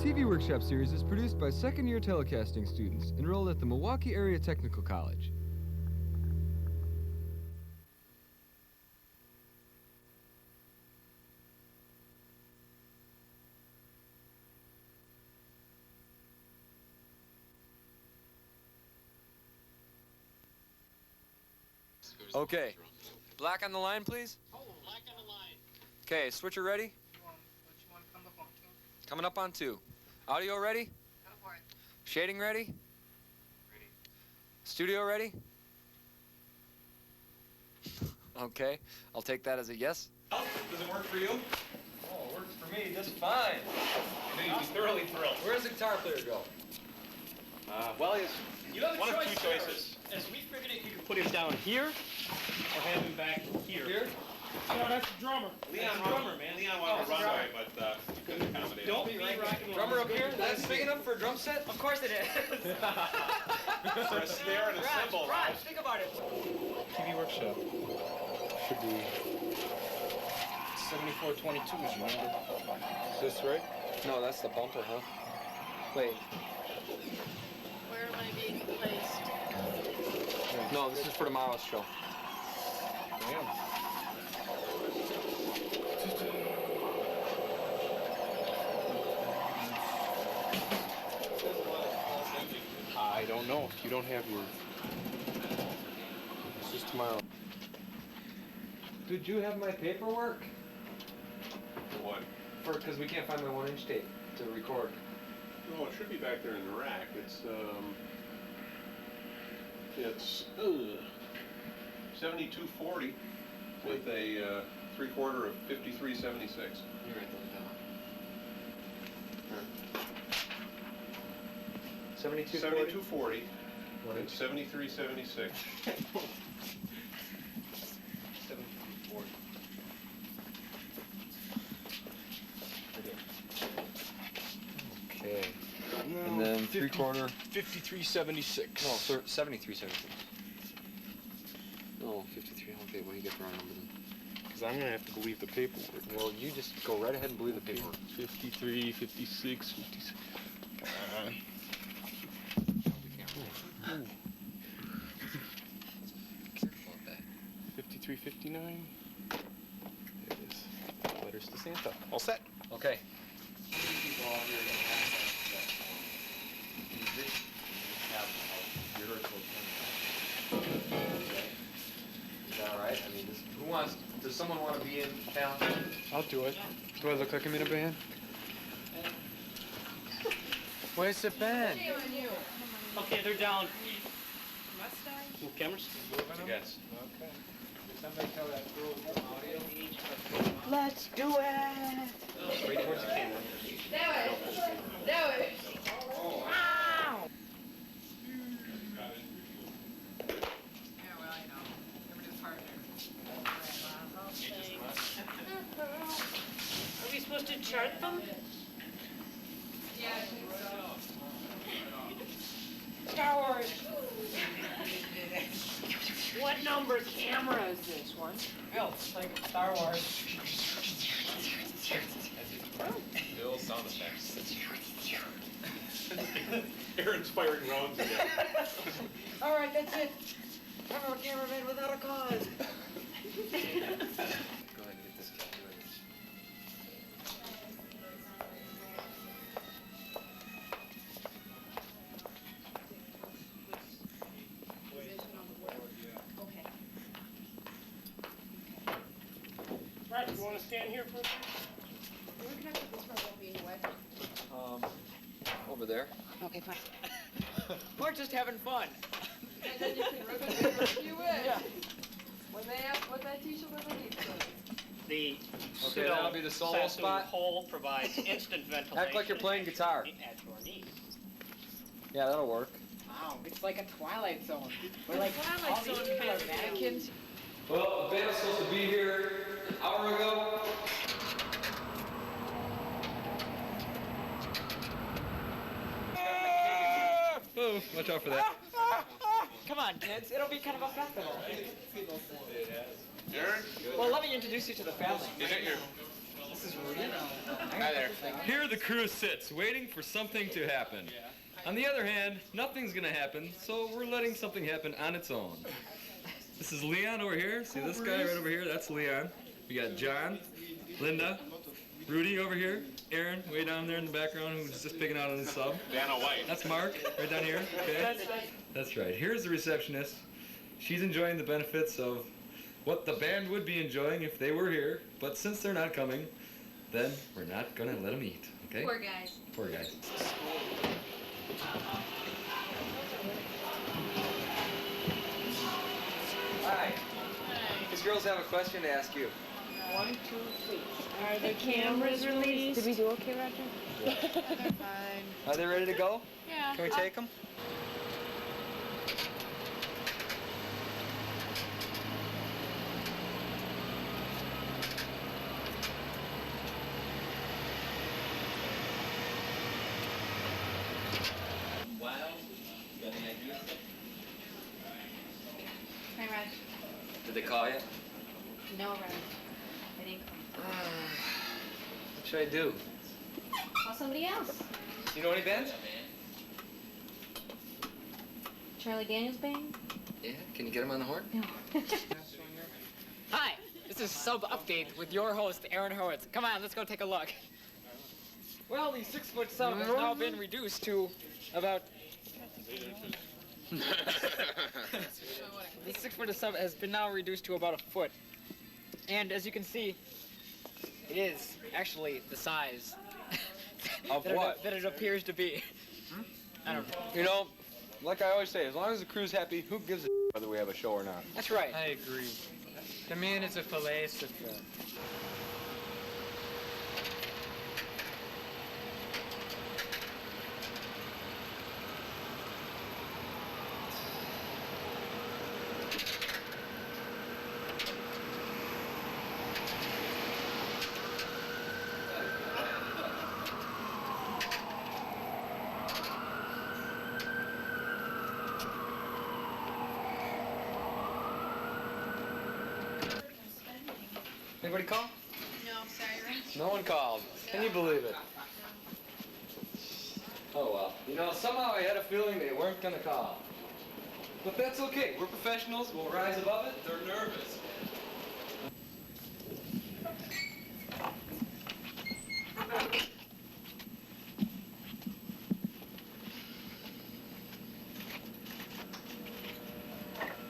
TV Workshop series is produced by second-year telecasting students enrolled at the Milwaukee Area Technical College. Okay. Black on the line, please. Oh, black on the line. Okay, switcher ready? Coming up on 2. Audio ready? Go for it. Shading ready? Ready. Studio ready? Okay, I'll take that as a yes. Does it work for you? Oh, it works for me just fine. I know you'd be thoroughly thrilled. Where's the guitar player go? Well, you have One of of two two choices. As we figured it, you could put him down here or have him back here. Here? No, that's the drummer. Leon, That's the drummer, man. Leon wanted to Oh, run sorry. away, but couldn't accommodate. Don't be rocking the Drummer up here? That's big enough for a drum set? Of course it is. For a snare and a cymbal. Raj, think about it. TV Workshop should be 7422, remember? Is this right? No, that's the bumper, huh? Wait. Where am I being placed? No, this is for tomorrow's show. Damn. I don't know. You don't have your... It's just tomorrow. Did you have my paperwork? What? Because we can't find my 1-inch tape to record. No, it should be back there in the rack. It's 7240 with a 3/4 of 5376. You write those down. 7240 and 7376. 740. Okay. And then 3/4. 5376. No, 7376. No, 53. Okay, well, you get the wrong number then. Because I'm going to have to believe the paperwork. Well, you just go right ahead and believe the paperwork. 53, 56, 56. Come on. Ooh. Careful with that. 53, 59. There it is. Letters to Santa. All set. Okay. Is that all right? I mean, does someone want to be in town? I'll do it. Do I look like I'm in a band? Where's the band? Okay, they're down. Move cameras. Yes. Okay. Did somebody tell that girl audio? Let's do it! Straight towards the camera. Do it. Ow! Are we supposed to chart them? Yeah, I think so. Star Wars. What number camera is this one? Bill, it's like Star Wars. Bill sound effects. Air-inspired rounds again. All right, that's it. I'm a cameraman without a cause. Go ahead and get this calculated. Right, you want to stand here for a second? We're connected this one won't be wet. Over there. Okay, fine. We're just having fun. And then you can rip it if you wish. Yeah. When they ask what that t-shirt underneath says. The Okay, that'll be the solo spot. hole provides instant ventilation. Act like you're playing guitar. At your knees. Yeah, that'll work. Wow, it's like a Twilight Zone. We're like Twilight all these Zone people are kind of mannequins. Well, the band was supposed to be here an hour ago. Oh, watch out for that. Come on, kids. It'll be kind of a festival. Aaron? Well, let me introduce you to the family. Is it your... This is Rudy. Hi there. Here the crew sits, waiting for something to happen. On the other hand, nothing's gonna happen, so we're letting something happen on its own. This is Leon over here. See this guy right over here? That's Leon. We got John, Linda, Rudy over here, Aaron way down there in the background who's just picking out on his sub. Dana White. That's Mark right down here. Okay. That's right. Here's the receptionist. She's enjoying the benefits of what the band would be enjoying if they were here, but since they're not coming, then we're not gonna let them eat. Okay? Poor guys. Poor guys. Hi. These girls have a question to ask you. 1, 2, 3. Are the cameras released? Did we do okay, Roger? Are they ready to go? Yeah. Can we take them? Hi, Raj. Did they call you? No, Raj. I didn't come. What should I do? Call somebody else. You know any bands? Charlie Daniels Band? Yeah. Can you get them on the horn? No. Hi, this is Sub Update with your host, Aaron Horowitz. Come on, let's go take a look. Well, the 6-foot sub has now been reduced to about... The 6-foot sub has been now reduced to about a foot. And as you can see, it is actually the size Of what? that it appears to be. I don't know. You know, like I always say, as long as the crew's happy, who gives a whether we have a show or not? That's right. I agree. The man is a philosopher. Anybody call? No, sorry, Raj. No one called. Can you believe it? Oh well. You know, somehow I had a feeling they weren't gonna call. But that's okay. We're professionals. We'll rise above it. They're nervous.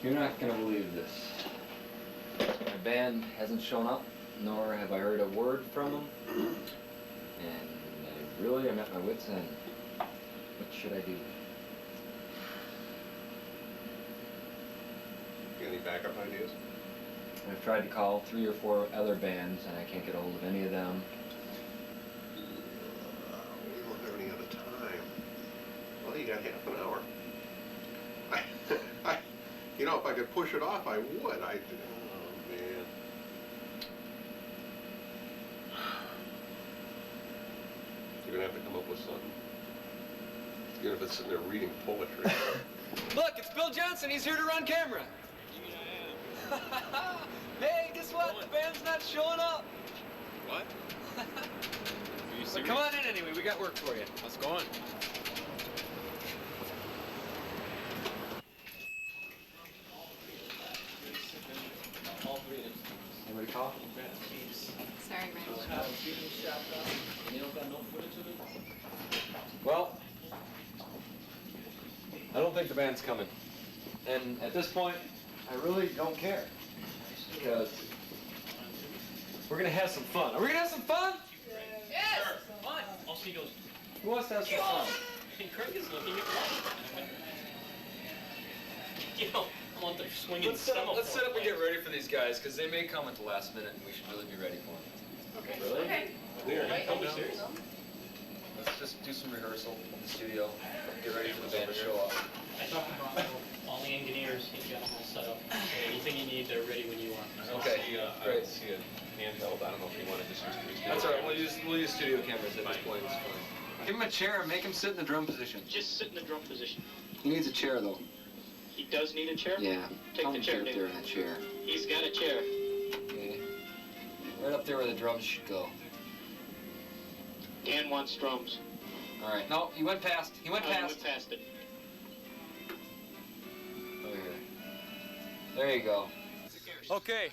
You're not gonna believe this. My band hasn't shown up, nor have I heard a word from them. And I really am at my wit's end. What should I do? Any backup ideas? I've tried to call 3 or 4 other bands, and I can't get a hold of any of them. We don't have any other time. Well, you got half an hour. You know, if I could push it off, I would. Oh, man. You're gonna have to come up with something. Even if it's sitting there reading poetry. Look, it's Bill Johnson. He's here to run camera. Hey, guess what? The band's not showing up. What? But come on in anyway. We got work for you. Let's go on. Anybody call? Sorry, Raj. Well, I don't think the band's coming. And at this point, I really don't care. Because we're gonna have some fun. Are we gonna have some fun? Yes! Fun. Also, he goes, Who wants to have some fun? and Kirk is looking at me. You know, I'm on the swinging Let's set up and semaphore. get ready for these guys, because they may come at the last minute, and we should really be ready for them. Okay. Really? Okay. Are you serious? Let's just do some rehearsal in the studio. Get ready for the band to show up. I talked to all the engineers, he's got a whole setup. So anything you need, they're ready when you are. Okay, great. See a handheld. I don't know if you want to just use 3 That's all right. We'll use studio cameras at this point. It's fine. Give him a chair and make him sit in the drum position. Just sit in the drum position. He needs a chair, though. He does need a chair? Yeah. Take Tell the him to chair, get up Dave. there in a chair. He's got a chair. Okay. Right up there where the drums should go. Dan wants drums. All right. No, he went past. He went Oh, you past. went past it. Over here. There you go. Okay.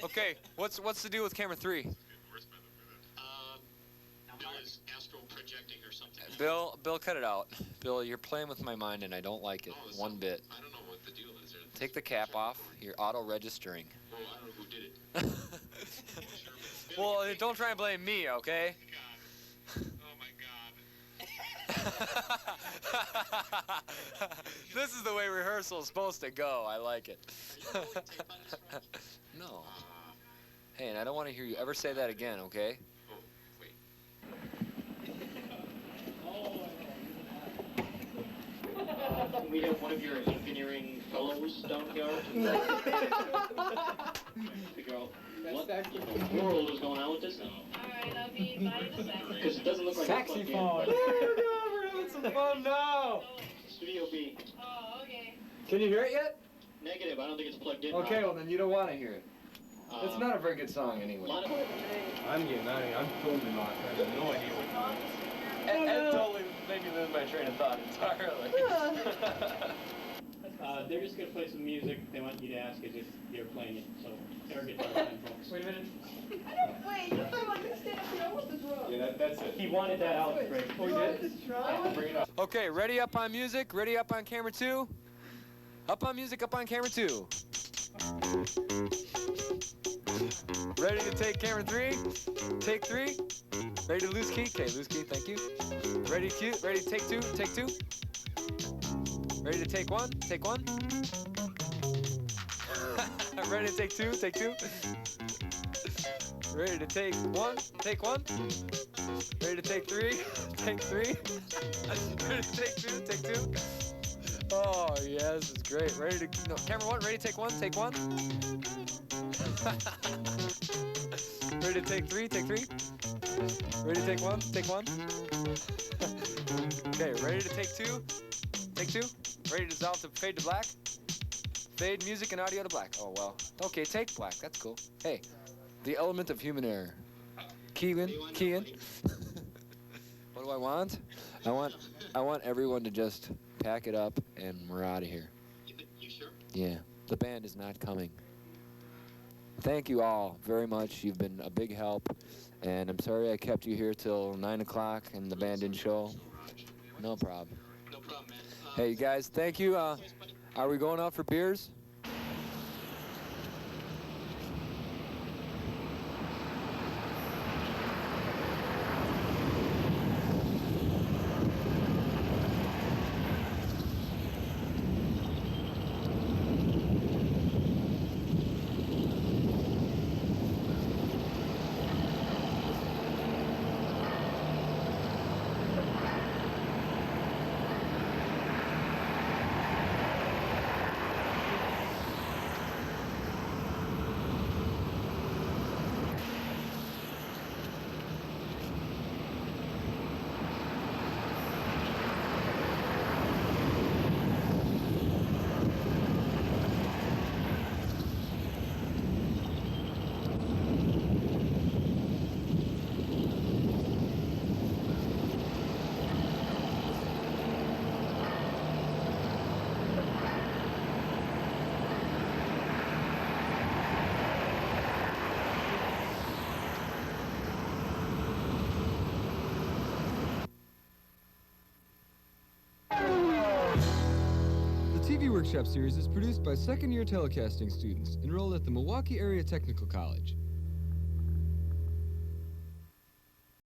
Okay. What's the deal with camera 3? Bill is astral projecting or something. Bill, cut it out. Bill, you're playing with my mind, and I don't like it one bit. I don't know what the deal is. Take the cap off. You're auto-registering. Well, I don't know who did it. Well, don't try and blame me, okay? Oh my God. This is the way rehearsal's supposed to go. I like it. No. Hey, and I don't want to hear you ever say that again, okay? Oh, wait. Can we have one of your engineering fellows down here figure out what in the world is going on with this now? Alright, I'll be by in a second. Because it doesn't look like it's plugged in, but- We're having some fun now. Studio B. Oh, okay. Can you hear it yet? Negative, I don't think it's plugged in. Okay, well then you don't want to hear it. It's Uh, not a very good song anyway. I'm getting out of here. I'm totally lost. I have no idea what's going on. Ed totally made me lose my train of thought entirely. They're just gonna play some music. They want you to ask as if they're playing it, so they're guitar playing folks. Wait a minute. Wait, you're talking about this stand up here with the drum. Yeah, that's it. He wanted that out, Greg. Oh, he did? Try. Bring it up. Okay, ready up on music, ready up on camera 2. Up on music, up on camera 2. Ready to take camera 3? Take 3. Ready to lose key? Okay, lose key, thank you. Ready to cue? Ready to take 2? Take 2. Ready to take 1? Take 1. Ready to take 2? Take 2. Ready to take 1? Take 1. Ready to take 3? Take 3. Ready to take 2? Take 2. Oh, yeah, this is great. Ready to, no, camera 1, ready to take 1? Take 1. Ready to take 3? Take 3. Ready to take 1? Take 1. Okay, ready to take 2? Take 2. Ready to dissolve to fade to black? Fade music and audio to black. Oh, well. Okay, take black. That's cool. Hey, the element of human error. Key in. What do I want? I want everyone to just pack it up and we're out of here. You sure? Yeah, the band is not coming. Thank you all very much. You've been a big help. And I'm sorry I kept you here till 9 o'clock and the band didn't show. No problem. No problem, man. Hey, you guys, thank you. Are we going out for beers? The TV Workshop series is produced by second-year telecasting students enrolled at the Milwaukee Area Technical College.